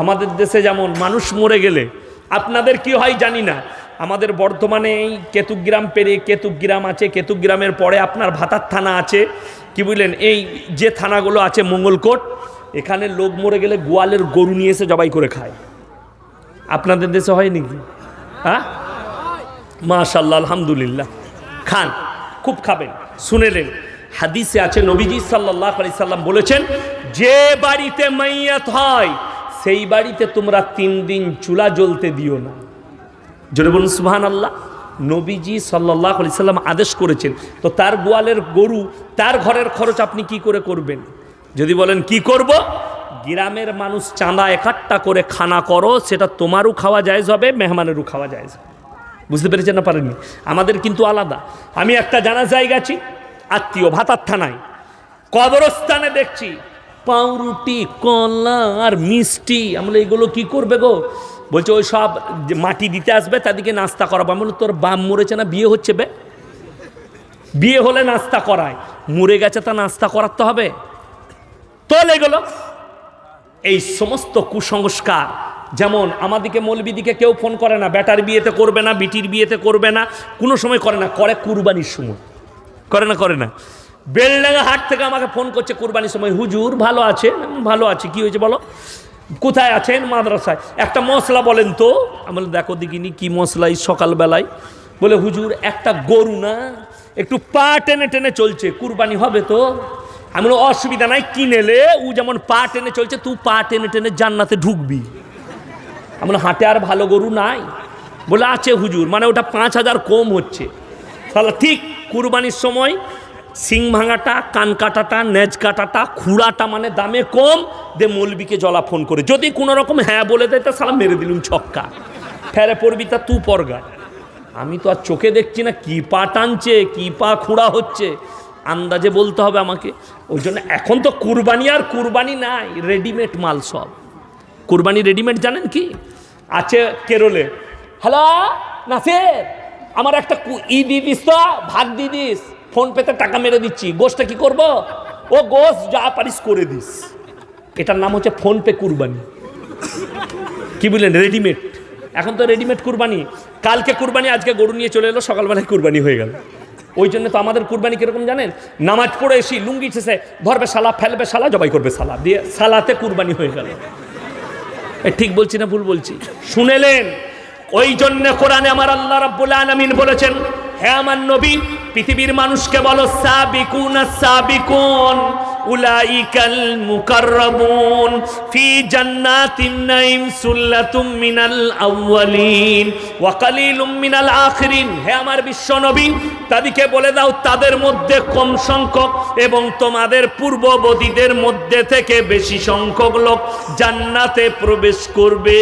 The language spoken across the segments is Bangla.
আমাদের দেশে যেমন মানুষ মরে গেলে আপনাদের কি হয় জানি না, আমাদের বর্ধমানে এই কেতুগ্রাম পেরিয়ে কেতুগ্রাম আছে, কেতুগ্রামের পরে আপনার ভাতার থানা আছে, কি বুঝলেন, এই যে থানাগুলো আছে মঙ্গলকোট, এখানে লোক মরে গেলে গোয়ালের গরু নিয়ে এসে জবাই করে খায়। আপনাদের দেশে হয় নাকি? হ্যাঁ, মাশাআল্লাহ, আলহামদুলিল্লাহ, খান, খুব খাবেন। শুনেলেন হাদিসে আছে নবীজি সাল্লাল্লাহু আলাইহি সাল্লাম বলেছেন, যে বাড়িতে মাইয়াত হয় সেই বাড়িতে তোমরা 3 দিন চুলা জ্বলতে দিও না। জোরে বলুন সুবহানাল্লাহ। নবীজি সাল্লাল্লাহু আলাইহি সাল্লাম আদেশ করেছেন, তো তার গোয়ালের গরু, তার ঘরের খরচ আপনি কি করে করবেন? যদি বলেন কি করব, গ্রামের মানুষ চাঁদা একাট্টা করে খানা করো, সেটা তোমারও খাওয়া জায়েজ হবে, মেহমানেরও খাওয়া জায়েজ হবে। বুঝতে পেরেছেন না পারেননি? আমাদের কিন্তু আলাদা। আমি একটা জানাজায় গেছি, আত্মীয়, ভাতার থানায়, কবরস্থানে দেখছি পাউরুটি, কলা আর মিষ্টি। আমরা এগুলো কি করবে গো? বলছে ওই সব মাটি দিতে আসবে, তাদেরকে নাস্তা করাবো। আমি বলি তোর বাপ মরেছে না, বিয়ে হচ্ছে বে? বিয়ে হলে নাস্তা করায়, মরে গেছে তা নাস্তা করাতে হবে? তোল এগুলো। এই সমস্ত কুসংস্কার, যেমন আমাদিকে মৌলবিদিকে কেউ ফোন করে না, বেটার বিয়েতে করবে না, বিটির বিয়েতে করবে না, কোনো সময় করে না, করে কুরবানির সময় করে না, করে না। বেলডাঙ্গা হাট থেকে আমাকে ফোন করছে কুরবানির সময়, হুজুর ভালো আছে? ভালো আছে। কি হয়েছে বলো? কোথায় আছেন? মাদ্রাসায়। একটা মশলা বলেন তো। আমি বলি দেখো দেখিনি কি মশলা এই সকালবেলায়। বলে হুজুর একটা গরু না একটু পা টেনে টেনে চলছে, কুরবানি হবে তো? আমি বলি অসুবিধা নাই, কিনেলে ও যেমন পা টেনে চলছে, তুই পা টেনে টেনে জান্নাতে ঢুকবি। আমি বলি হাটে আর ভালো গরু নাই? বলে আছে হুজুর, মানে ওটা 5000 কম হচ্ছে। তাহলে ঠিক কুরবানির সময় সিং ভাঙাটা, কান কাটাটা, নেজ কাটাটা, খুঁড়াটা মানে দামে কম দে, মৌলবিকে জলা ফোন করে যদি কোনো রকম হ্যাঁ বলে দেয় তা সালা মেরে দিলুম ছক্কা, ফেরে পড়বি তা তু পরগা। আমি তো আর চোখে দেখছি না কি পা টানছে, কি পা খুঁড়া হচ্ছে, আন্দাজে বলতে হবে আমাকে। ওই জন্য এখন তো কুরবানি আর কুরবানি নাই, রেডিমেড মাল সব। কুরবানি রেডিমেড জানেন কি আছে? কেরলে, হ্যালো নাসির, আমার একটা ই দিয়ে দিস তো, ভাগ দিয়ে দিস, ফোন পেতে টাকা মেরে দিচ্ছি, গোশটা কি করব? ও গোশ যা পারিস করে দিস। এটার নাম হচ্ছে ফোন পে কুরবানি। কি বললেন? রেডিমেড। এখন তো রেডিমেড কুরবানি। কালকে কুরবানি, আজকে গরু নিয়ে চলে এলো, সকালবেলায় কুরবানি হয়ে গেল। ওই জন্য তো আমাদের কুরবানি কিরকম জানেন? নামাজ পড়ে এসি লুঙ্গি ছেসে ধরবে সালা, ফেলবে সালা, জবাই করবে সালা, দিয়ে সালাতে কুরবানি হয়ে গেল। ঠিক বলছি না ভুল বলছি? শুনেলেন? ওই জন্য কোরআনে আমার আল্লাহ রাব্বুল আলামিন বলেছেন, হে আমার নবী, পৃথিবীর মানুষকে বলো সাবিকুনাস সাবিকুন উলাইকাল মুকাররাবুন ফি জান্নাতিন নাঈম সুল্লাতুম মিনাল আউয়ালিন ওয়া কালিলুম মিনাল আখিরিন। হে আমার বিশ্ব নবী, তাদেরকে বলে দাও তাদের মধ্যে কম সংখ্যক এবং তোমাদের পূর্ববর্তীদের মধ্যে থেকে বেশি সংখ্যক লোক জান্নাতে প্রবেশ করবে।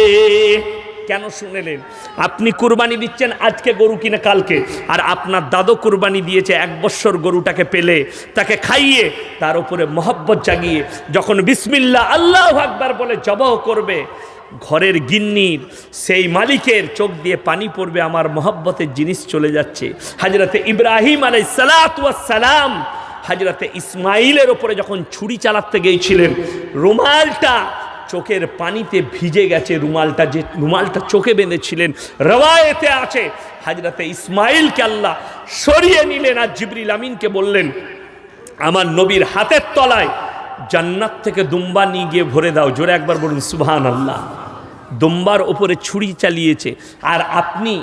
কেন শুনেলেন? আপনি কুরবানি দিচ্ছেন আজকে গরু কিনে কালকে, আর আপনার দাদু কুরবানি দিয়েছে 1 বছর গরুটাকে পেলে, তাকে খাইয়ে, তার উপরে মহব্বত জাগিয়ে যখন বিসমিল্লাহ আল্লাহু আকবার বলে জবাহ করবে, ঘরের গিন্নির সেই মালিকের চোখ দিয়ে পানি পড়বে, আমার মহব্বতের জিনিস চলে যাচ্ছে। হযরতে ইব্রাহিম আলাইহিস সালাতু ওয়াস সালাম হযরতে ইসমাইলের উপরে যখন ছুরি চালাতে গিয়েছিলেন, রুমালটা চোখের পানিতে ভিজে গেছে, রুমালটা যে রুমালটা চোখে বেঁধেছিলেন, রওয়ায়েতে আছে হযরতে ইসমাইলকে আল্লাহ সরিয়ে নিলেন আর জিবরিল আমিনকে বললেন, আমার নবীর হাতের তলায় জান্নাত থেকে দুম্বা নিয়ে গিয়ে ভরে দাও। জোরে একবার বলুন সুবহানাল্লাহ। দুম্বার উপরে ছুরি চালিয়েছে, আর আপনি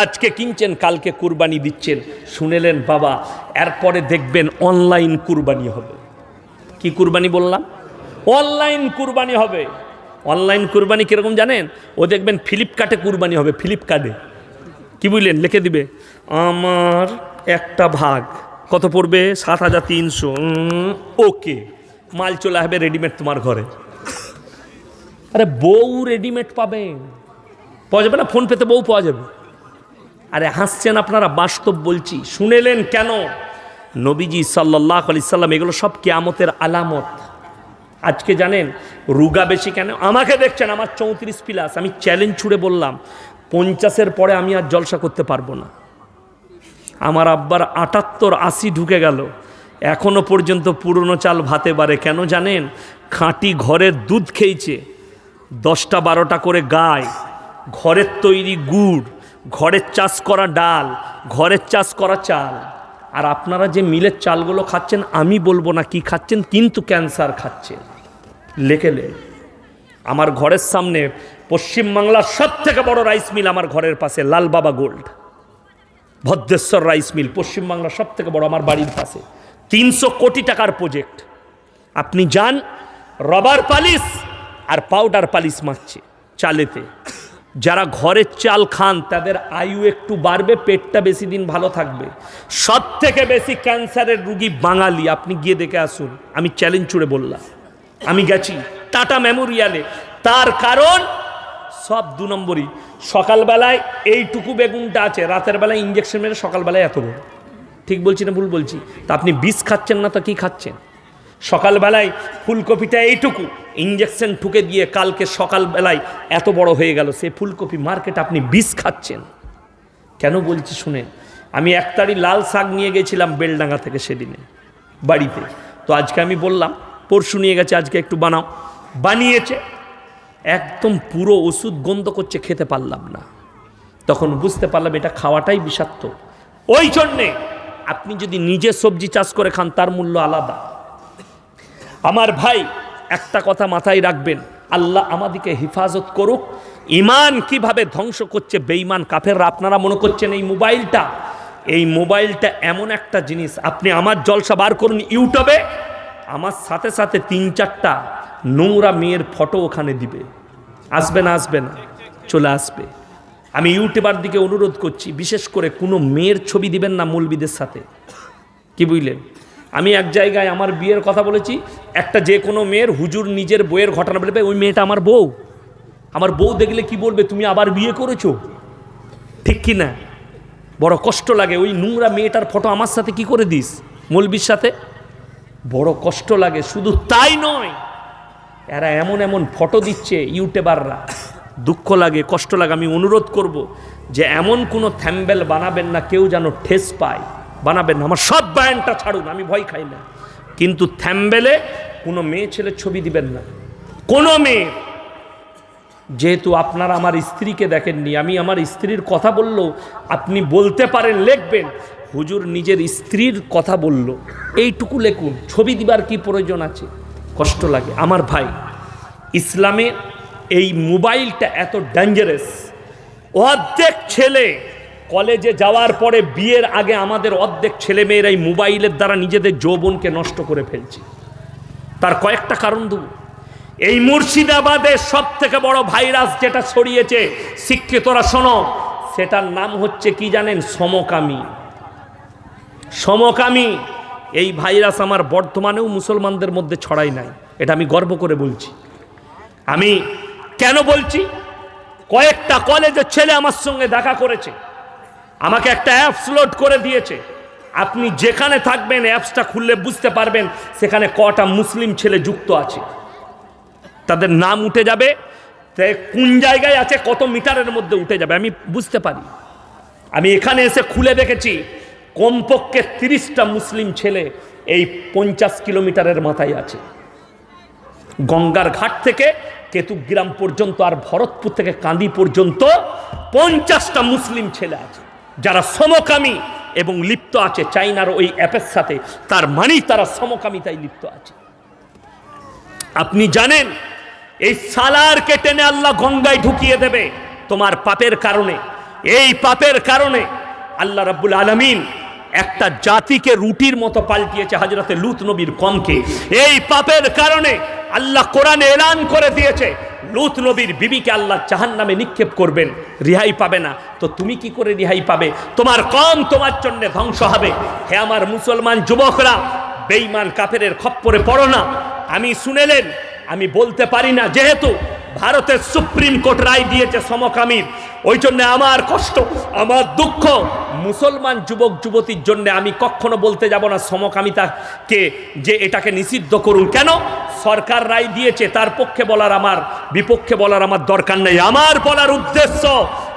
আজকে কিনছেন কালকে কুরবানি দিচ্ছেন। শুনেলেন বাবা, এরপরে দেখবেন অনলাইন কুরবানি হবে। কি কুরবানি বললাম? অনলাইন কুরবানি হবে। অনলাইন কুরবানি কিরকম জানেন? ও দেখবেন ফ্লিপকার্টে কুরবানি হবে। ফ্লিপকার্টে কি বুঝলেন? লিখে দিবে আমার একটা ভাগ কত পড়বে, 7300। ওকে, মাল চলে আসবে রেডিমেড তোমার ঘরে। আরে বউ রেডিমেড পাবেন, পাওয়া যাবে না? ফোন পেতে বউ পাওয়া যাবে। আরে হাসছেন আপনারা, বাস্তব বলছি। শুনেলেন কেন? নবীজি সাল্লাল্লাহু আলাইহি সাল্লাম এগুলো সব কিয়ামতের আলামত। আজকে জানেন রুগা বেশি কেন? আমাকে দেখছেন আমার 34+, আমি চ্যালেঞ্জ ছুড়ে বললাম 50-এর পরে আমি আর জলসা করতে পারবো না। আমার আব্বার 78-80 ঢুকে গেল, এখনো পর্যন্ত পুরনো চাল ভাতে বাড়ে। কেন জানেন? খাঁটি ঘরের দুধ খেয়েছে, 10টা 12টা করে গায়, ঘরের তৈরি গুড়, ঘরের চাষ করা ডাল, ঘরের চাষ করা চাল। আর আপনারা যে মিলের চালগুলো খাচ্ছেন, আমি বলবো না কি খাচ্ছেন, কিন্তু ক্যান্সার খাচ্ছেন। লেখেলে আমার ঘরের সামনে পশ্চিমবাংলার সবথেকে বড় রাইস মিল আমার ঘরের পাশে, লাল বাবা গোল্ড, ভদ্রেশ্বর রাইস মিল, পশ্চিমবাংলার সবথেকে বড়, আমার বাড়ির পাশে। 300 কোটি টাকার প্রজেক্ট। আপনি যান, রবার পালিশ আর পাউডার পালিশ মারছে চালেতে। যারা ঘরের চাল খান তাদের আয়ু একটু বাড়বে, পেটটা বেশি দিন ভালো থাকবে। সব থেকে বেশি ক্যান্সারের রুগী বাঙালি। আপনি গিয়ে দেখে আসুন, আমি চ্যালেঞ্জ ছুড়ে বললাম। আমি গেছি টাটা মেমোরিয়ালে। তার কারণ সব 2 নম্বরই। সকালবেলায় এইটুকু বেগুনটা আছে, রাতের বেলায় ইঞ্জেকশন মেরে সকালবেলায় এত বড়। ঠিক বলছি না ভুল বলছি? তা আপনি বিষ খাচ্ছেন না তো কি খাচ্ছেন? সকালবেলায় ফুলকপিটা এইটুকু, ইঞ্জেকশন ঠুকে দিয়ে কালকে সকালবেলায় এত বড় হয়ে গেল। সে ফুলকপি মার্কেট, আপনি বিষ খাচ্ছেন। কেন বলছি শুনেন। আমি 1 তাড়ি লাল শাক নিয়ে গেছিলাম বেলডাঙ্গা থেকে সেদিনে বাড়িতে। তো আজকে আমি বললাম, পরশু নিয়ে গেছে, আজকে একটু বানাও। বানিয়েছে, একদম পুরো ওষুধ গন্ধ করছে, খেতে পারলাম না। তখন বুঝতে পারলাম এটা খাওয়াটাই বিষাক্ত। ওই জন্যে আপনি যদি নিজে সবজি চাষ করে খান, তার মূল্য আলাদা। আমার ভাই, একটা কথা মাথায় রাখবেন, আল্লাহ আমাদেরকে হেফাজত করুক। ইমান কিভাবে ধ্বংস করছে বেঈমান কাফেররা। আপনারা মনে করছেন এই মোবাইলটা এমন একটা জিনিস, আপনি আমার জলসা বার করুন ইউটিউবে, আমার সাথে সাথে 3-4টা নোংরা মেয়ের ফটো ওখানে দিবে। আসবে না? আসবে না? চলে আসবে। আমি ইউটিউবার দিকে অনুরোধ করছি, বিশেষ করে কোনো মেয়ের ছবি দিবেন না মৌলবীদের সাথে। কি বুঝলেন? আমি এক জায়গায় আমার বিয়ের কথা বলেছি, একটা যে কোনো মেয়ের হুজুর নিজের বইয়ের ঘটনা বলবে, ওই মেয়েটা আমার বউ। আমার বউ দেখলে কি বলবে, তুমি আবার বিয়ে করেছো। ঠিক কি না? বড় কষ্ট লাগে। ওই নোংরা মেয়েটার ফটো আমার সাথে কি করে দিস মৌলবীর সাথে? বড় কষ্ট লাগে। শুধু তাই নয়, এরা এমন এমন ফটো দিচ্ছে ইউটিউবাররা, দুঃখ লাগে, কষ্ট লাগে। আমি অনুরোধ করব যে এমন কোনো থ্যাম্বেল বানাবেন না কেউ যেন ঠেস পায়, বানাবেন না। আমার সব ব্যান্ডটা ছাড়ুন, আমি ভয় খাই না, কিন্তু থ্যাম্বেলে কোনো মেয়ে ছেলের ছবি দিবেন না, কোনো মেয়ে। যেহেতু আপনারা আমার স্ত্রীকে দেখেননি, আমি আমার স্ত্রীর কথা বললেও আপনি বলতে পারেন, লিখবেন হুজুর নিজের স্ত্রীর কথা বলল, এইটুকু লেখুন। ছবি দিবার কি প্রয়োজন আছে? কষ্ট লাগে। আমার ভাই, ইসলামে এই মোবাইলটা এত ডেঞ্জারাস। অর্ধেক ছেলে কলেজে যাওয়ার পরে, বিয়ের আগে আমাদের অর্ধেক ছেলেমেয়েরা এই মোবাইলের দ্বারা নিজেদের যৌবনকে নষ্ট করে ফেলছে। তার কয়েকটা কারণ দেব। এই মুর্শিদাবাদের সব থেকে বড় ভাইরাস যেটা ছড়িয়েছে, শিক্ষিতরা শোনো, সেটার নাম হচ্ছে কি জানেন? সমকামী। সমকামী এই ভাইরাস আমার বর্তমানেও মুসলমানদের মধ্যে ছড়াই নাই, এটা আমি গর্ব করে বলছি। আমি কেন বলছি? কয়েকটা কলেজের ছেলে আমার সঙ্গে দেখা করেছে, আমাকে একটা অ্যাপস লোড করে দিয়েছে। আপনি যেখানে থাকবেন অ্যাপসটা খুললে বুঝতে পারবেন সেখানে কটা মুসলিম ছেলে যুক্ত আছে। তাদের নাম উঠে যাবে, কোন জায়গায় আছে, কত মিটারের মধ্যে উঠে যাবে, আমি বুঝতে পারি। আমি এখানে এসে খুলে দেখেছি কমপক্ষে 30টা মুসলিম ছেলে এই 50 কিলোমিটারের মাথায় আছে। গঙ্গার ঘাট থেকে কেতুগ্রাম পর্যন্ত আর ভরতপুর থেকে কান্দি পর্যন্ত 50টা মুসলিম ছেলে আছে যারা সমকামী এবং লিপ্ত আছে চাইনার ওই অ্যাপের সাথে। তার মানেই তারা সমকামিতায় লিপ্ত আছে। আপনি জানেন এই সালারকে টেনে আল্লাহ গঙ্গায় ঢুকিয়ে দেবে তোমার পাপের কারণে। এই পাপের কারণে আল্লাহ রাব্বুল আলামিন একটা জাতিকে রুটির মতো পাল্টিয়েছে, হযরতে লূত নবীর কমকে। এই পাপের কারণে আল্লাহ কোরআনে এলান করে দিয়েছে লূত নবীর বিবিকে আল্লাহ জাহান্নামে নিক্ষেপ করবেন, রিহাই পাবে না। তো তুমি কি করে রিহাই পাবে? তোমার কম তোমার জন্য ধ্বংস হবে। হে আমার মুসলমান যুবকরা, বেঈমান কাফেরের খপ্পরে পড়ো না। আমি শুনেলেন, আমি বলতে পারি না, যেহেতু ভারতের সুপ্রিম কোর্ট রায় দিয়েছে সমকামীর, ওই জন্য আমার কষ্ট, আমার দুঃখ। মুসলমান যুবক যুবতীর জন্য আমি কখনো বলতে যাব না সমকামিতাকে যে এটাকে নিষিদ্ধ করুন। কেন? সরকার রায় দিয়েছে, তার পক্ষে বলার আমার, বিপক্ষে বলার আমার দরকার নেই। আমার বলার উদ্দেশ্য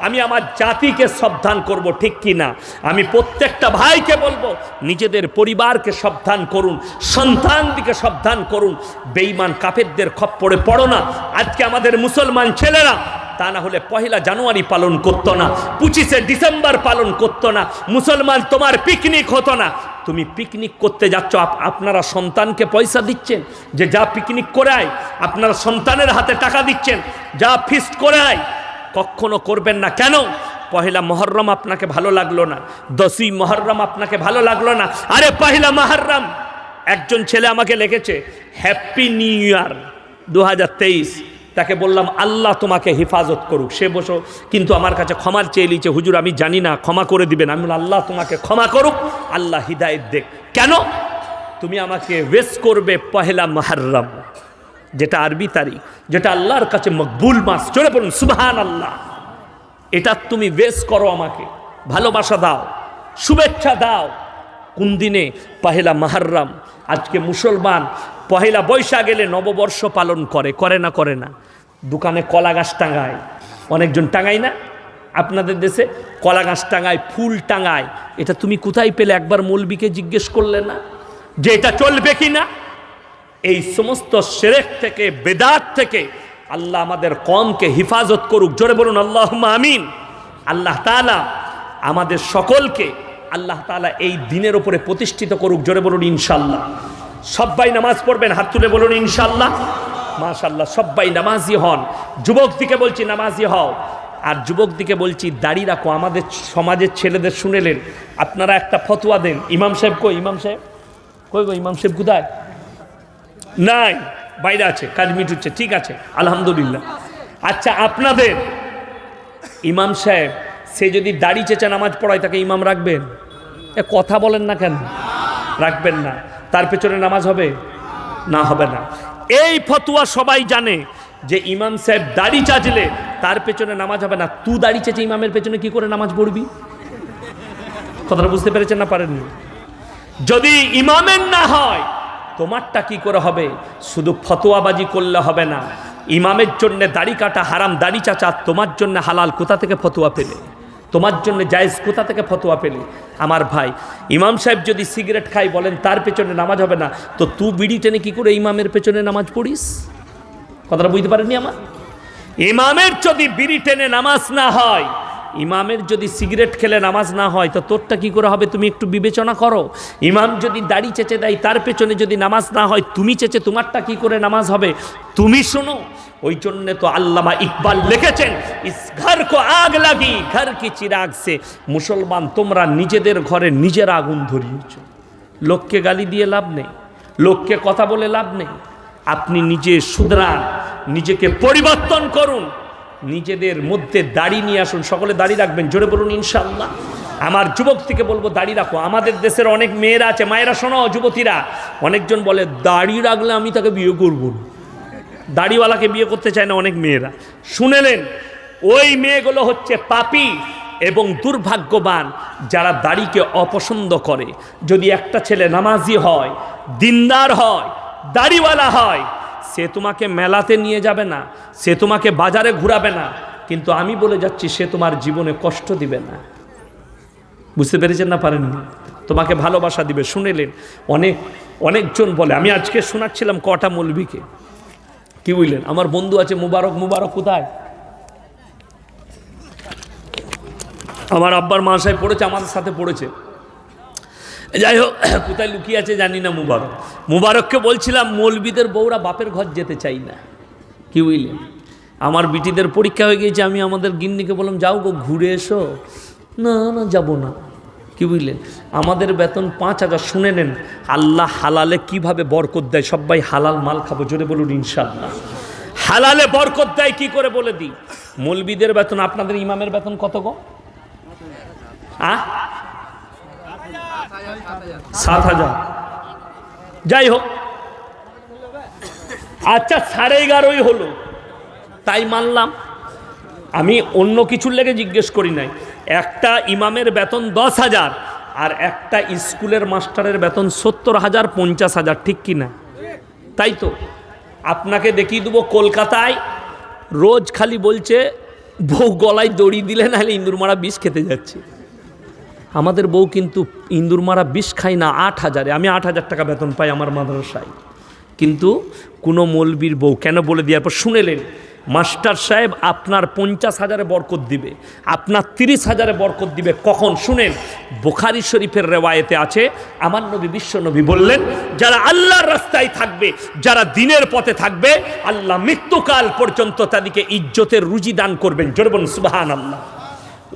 আমি আমার জাতিকে সাবধান করব, ঠিক কি না? আমি প্রত্যেকটা ভাইকে বলবো নিজেদের পরিবারকে সাবধান করুন, সন্তানদিকে সাবধান করুন, বেঈমান কাফেরদের খপ্পরে পড়ো না। আজকে আমাদের মুসলমান ছেলেরা তা না হলে 1 জানুয়ারি পালন করতো না, 25শে ডিসেম্বর পালন করতো না, মুসলমান তোমার পিকনিক হতো না। তুমি পিকনিক করতে যাচ্ছ, আপনারা সন্তানকে পয়সা দিচ্ছেন যে যা পিকনিক করে আয়, আপনারা সন্তানের হাতে টাকা দিচ্ছেন যা ফিস্ট করে আয়। কখনো করবেন না। কেন? 1 মুহররম আপনাকে ভালো লাগলো না, 10ই মুহররম আপনাকে ভালো লাগলো না। আরে 1 মুহররম একজন ছেলে আমাকে লিখেছে হ্যাপি নিউ ইয়ার 2023। তাকে বললাম আল্লাহ তোমাকে হেফাজত করুক। সে বসো কিন্তু আমার কাছে ক্ষমার চেয়ে নিয়েছে, হুজুর আমি জানি না, ক্ষমা করে দিবেন। আমি বললাম আল্লাহ তোমাকে ক্ষমা করুক, আল্লাহ হিদায়েত দেখ। কেন? তুমি আমাকে ওয়েস করবে 1 মুহররম, যেটা আরবি তারিখ, যেটা আল্লাহর কাছে মকবুল মাস। চলে পড়ুন সুবহানাল্লাহ। এটা তুমি ওয়েস করো, আমাকে ভালোবাসা দাও, শুভেচ্ছা দাও। কোন দিনে? 1 মুহররম। আজকে মুসলমান 1 বৈশাখ গেলে নববর্ষ পালন করে না করে না? দোকানে কলা গাছ টাঙায়, অনেকজন টাঙায় না? আপনাদের দেশে কলা গাছ টাঙায়, ফুল টাঙায়। এটা তুমি কোথায় পেলে? একবার মৌলবীকে জিজ্ঞেস করলে না যে এটা চলবে কি না? এই সমস্ত শিরক থেকে, বেদাত থেকে আল্লাহ আমাদের কওমকে হেফাজত করুক। জোরে বলুন আল্লাহুম্মা আমিন। আল্লাহ তাআলা আমাদের সকলকে, আল্লাহ তাআলা এই দিনের উপরে প্রতিষ্ঠিত করুক। জোরে বলুন ইনশাআল্লাহ। সবাই নামাজ পড়বেন, হাত তুলে বলুন ইনশাআল্লাহ। মাশাআল্লাহ, সবাই নামাজি হন। যুবক দিকে বলছি নামাজি হও, আর যুবক দিকে বলছি দাড়ি রাখো। আমাদের সমাজের ছেলেদের শুনেলেন, আপনারা একটা ফতোয়া দেন। ইমাম সাহেব কই? ইমাম সাহেব কই গো? ইমাম সাহেব কোথায়? নাই, বাইরে আছে, কাজ মিটুচ্ছে। ঠিক আছে, আলহামদুলিল্লাহ। আচ্ছা, আপনাদের ইমাম সাহেব সে যদি দাড়ি চেঁচা নামাজ পড়ায়, তাকে ইমাম রাখবেন? এ কথা বলেন না কেন? রাখবেন না। তার পেছনে নামাজ হবে না? হবে না। এই ফতোয়া সবাই জানে যে ইমাম সাহেব দাড়ি চাচলে তার পেছনে নামাজ হবে না। তুই দাড়ি চেঁচে ইমামের পেছনে কি করে নামাজ পড়বি? কথাটা বুঝতে পেরেছেন না পারেননি? যদি ইমামের না হয় তোমারটা কি করে হবে? শুধু ফতোয়াবাজি করলে হবে না। ইমামের জন্য দাড়ি কাটা হারাম, দাড়ি চাচা তোমার জন্য হালাল, কোথা থেকে ফতোয়া পেলে? তোমার জন্য জায়েজ, কোথা থেকে ফতোয়া পেলে? আমার ভাই, ইমাম সাহেব যদি সিগারেট খাই বলেন তার পেছনে নামাজ হবে না, তো তুই বিড়ি টেনে কি করে ইমামের পেছনে নামাজ পড়িস? কথাটা বুঝতে পারেননি আমার? ইমামের যদি বিড়ি টেনে নামাজ না হয়, ইমামের যদি সিগারেট খেলে নামাজ না হয়, তো তোরটা কি করে হবে? তুমি একটু বিবেচনা করো। ইমাম যদি দাড়ি চেঁচে দেয়, তার পেছনে যদি নামাজ না হয়, তুমি চেঁচে তোমারটা কি করে নামাজ হবে? তুমি শোনো। ওই জন্য তো আল্লামা ইকবাল লিখেছেন, ইস ঘর কো আগ লাগি ঘর কি চিরাগ সে। মুসলমান, তোমরা নিজেদের ঘরে নিজের আগুন ধরিয়েছ। লোককে গালি দিয়ে লাভ নেই, লোককে কথা বলে লাভ নেই। আপনি নিজে শুধরান, নিজেকে পরিবর্তন করুন, নিজেদের মধ্যে দাড়ি নিয়ে আসুন। সকলে দাড়ি রাখবেন, জোরে বলুন ইনশাআল্লাহ। আমার যুবক থেকে বলবো দাড়ি রাখো। আমাদের দেশের অনেক মেয়েরা আছে, মায়েরা শোনো, যুবতীরা, অনেকজন বলে দাড়ি রাখলে আমি তাকে বিয়ে করব না। দাড়িওয়ালাকে বিয়ে করতে চায় না অনেক মেয়েরা। শুনেলেন, ওই মেয়েগুলো হচ্ছে পাপী এবং দুর্ভাগ্যবান যারা দাড়িকে অপছন্দ করে। যদি একটা ছেলে নামাজি হয়, দিনদার হয়, দাড়িওয়ালা হয়, সে তোমাকে মেলাতে নিয়ে যাবে না, সে তোমাকে বাজারে ঘুরাবে না, কিন্তু আমি বলে যাচ্ছি সে তোমার জীবনে কষ্ট দিবে না। বুঝতে পেরেছেন না পারেননি? তোমাকে ভালোবাসা দিবে। শুনেলেন, অনেকজন বলে, আমি আজকে শোনাচ্ছিলাম কটা মৌলবীকে, কি বুঝলেন, আমার বন্ধু আছে মুবারক। মুবারক কোথায়? আমার আব্বার মা সাহেব পড়েছে, আমাদের সাথে পড়েছে। যাই হোক, কোথায় লুকিয়ে আছে জানি না। মুবারককে বলছিলাম, মৌলবীদের বউরা বাপের ঘর যেতে চাই না, কি বুঝলেন। আমার বিটিদের পরীক্ষা হয়ে গিয়েছে, আমি আমাদের গিন্নিকে বললাম যাও গো ঘুরে এসো। না না, যাবো না, কি বুঝলেন। আমাদের বেতন 5,000। শুনে নেন, আল্লাহ হালালে কিভাবে বরকত দেয়। সবাই হালাল মাল খাবো, জোরে বলুন ইনশাআল্লাহ। হালালে বরকত দেয় কি করে বলে দিই। মৌলবীদের বেতন, আপনাদের ইমামের বেতন কত গো? 7,000। যাই হোক, আচ্ছা 11.5 হলো, তাই মানলাম। আমি অন্য কিছুর লেগে জিজ্ঞেস করি নাই। একটা ইমামের বেতন 10,000 আর একটা স্কুলের মাস্টারের বেতন 70,000, 50,000, ঠিক কি না? তাই তো। আপনাকে দেখিয়ে দেবো, কলকাতায় রোজ খালি বলছে বউ গলায় দড়ি দিলে নাহলে ইন্দুর মারা বিষ খেতে যাচ্ছে। আমাদের বউ কিন্তু ইন্দুর মারা বিষ খাই না 8,000-এ। আমি 8,000 টাকা বেতন পাই আমার মাদ্রাসায়, কিন্তু কোনো মৌলবীর বউ কেন বলে দেওয়ার পর শুনেলেন মাস্টার সাহেব আপনার 50,000-এ বরকত দিবে, আপনার 30,000-এ বরকত দিবে। কখন? শুনেন, বুখারী শরীফের রেওয়ায়েতে আছে, আমার নবী বিশ্ব নবী বললেন, যারা আল্লাহর রাস্তায় থাকবে, যারা দিনের পথে থাকবে, আল্লাহ মৃত্যুকাল পর্যন্ত তাদেরকে ইজ্জতের রুজি দান করবেন। জোরে বলুন সুবহানাল্লাহ।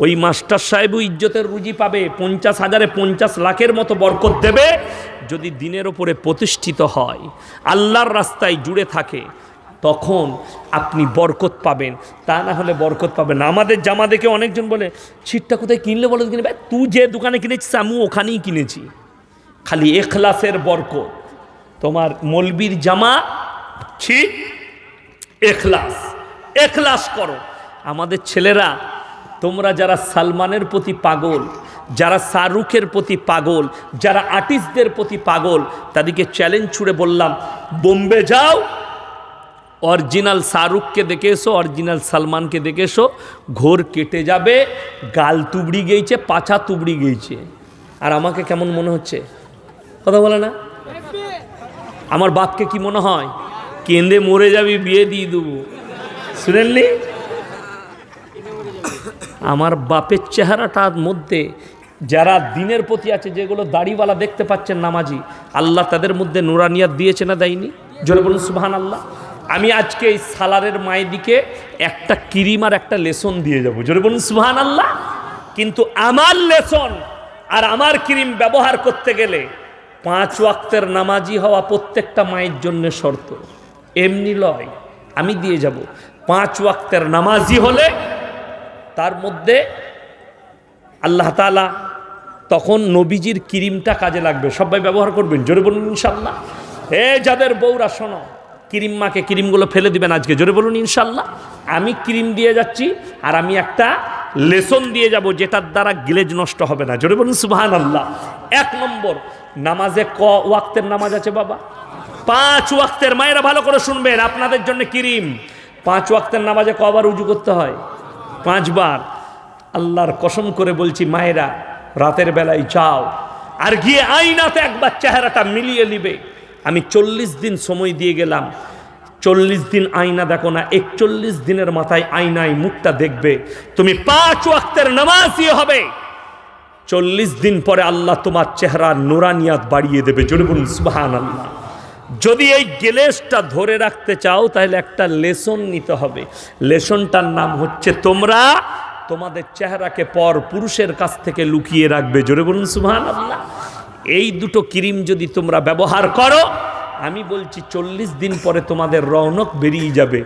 ওই মাস্টার সাহেবও ইজ্জতের রুজি পাবে, 50,000-এ 50 লাখের মতো বরকত দেবে যদি দিনের ওপরে প্রতিষ্ঠিত হয়, আল্লাহর রাস্তায় জুড়ে থাকে, তখন আপনি বরকত পাবেন, তা না হলে বরকত পাবেন না। আমাদের জামা দেখে অনেকজন বলে, ছিটটা কোথায় কিনলে বলে কিনে, ভাই তুই যে দোকানে কিনেছিস আমি ওখানেই কিনেছি। খালি এখলাসের বরকত। তোমার মৌলবীর জামা ছিট, এখলাস, এখলাস করো। আমাদের ছেলেরা, তোমরা যারা সালমানের প্রতি পাগল, যারা শাহরুখের প্রতি পাগল, যারা আর্টিস্টদের প্রতি পাগল, তাদেরকে চ্যালেঞ্জ ছুড়ে বললাম, বোম্বে যাও, অরিজিনাল শাহরুখকে দেখে এসো, অরিজিনাল সালমানকে দেখে এসো, ঘোর কেটে যাবে। গাল তুবড়ি গেছে, পাছা তুবড়ি গেছে। আর আমাকে কেমন মনে হচ্ছে? কথা বলে না? আমার বাপকে কি মনে হয়? কেঁদে মরে যাবি, বিয়ে দিয়ে দেবো। শুনেননি? আমার বাপের চেহারাটার মধ্যে যারা দিনের প্রতি আছে, যেগুলো দাড়িওয়ালা দেখতে পাচ্ছেন নামাজি, আল্লাহ তাদের মধ্যে নুরানিয়াত দিয়েছে না দেয়নি? জোরে বলুন সুবহানাল্লাহ। আমি আজকে এই সালারের মায়েদিকে একটা ক্রিম আর একটা লেসন দিয়ে যাব। জোরে বলুন সুবহানাল্লাহ। কিন্তু আমার লেসন আর আমার ক্রিম ব্যবহার করতে গেলে 5 ওয়াক্তের নামাজি হওয়া প্রত্যেকটা মায়ের জন্য শর্ত, এমনি লয়। আমি দিয়ে যাব। 5 ওয়াক্তের নামাজি হলে তার মধ্যে আল্লাহ তাআলা তখন নবীজির ক্রিমটা কাজে লাগবে। সবাই ব্যবহার করবেন। জোরে বলুন ইনশাল্লাহ। যাদের বউরা শোনো, ক্রিম মাকে ক্রিমগুলো ফেলে দিবেন আজকে। জোরে বলুন ইনশাল্লাহ। আমি ক্রিম দিয়ে যাচ্ছি আর আমি একটা লেসন দিয়ে যাব, যেটার দ্বারা গ্লেজ নষ্ট হবে না। জোরে বলুন সুবহানাল্লাহ। 1 নম্বর, নামাজে ওয়াক্তের নামাজ আছে বাবা? 5 ওয়াক্তের। মায়েরা ভালো করে শুনবেন, আপনাদের জন্য ক্রিম। 5 ওয়াক্তের নামাজে কবার উজু করতে হয়? 5 বার। আল্লাহর কসম করে বলছি, মায়েরা রাতের বেলায় যাও আর গিয়ে আয়নাতে একবার চেহারাটা মিলিয়ে নিবে। আমি 40 দিন সময় দিয়ে গেলাম। 40 দিন আয়না দেখো না, 41 দিনের মাথায় আয়নায় মুখটা দেখবে। তুমি 5 ওয়াক্তের নামাজি হবে। 40 দিন পরে আল্লাহ তোমার চেহারার নুরানিয়াত বাড়িয়ে দেবে। জোরে বলুন সুবহানাল্লাহ। যদি এই গ্লেজটা ধরে রাখতে চাও, তাহলে একটা লেসন নিতে হবে। লেসনটার নাম হচ্ছে, তোমরা তোমাদের চেহারাকে পর পুরুষের কাছ থেকে লুকিয়ে রাখবে। জোরে বলুন সুবহানাল্লাহ। এই দুটো ক্রিম যদি তোমরা ব্যবহার করো, আমি বলছি 40 দিন পরে তোমাদের রৌনক বেরিয়ে যাবে।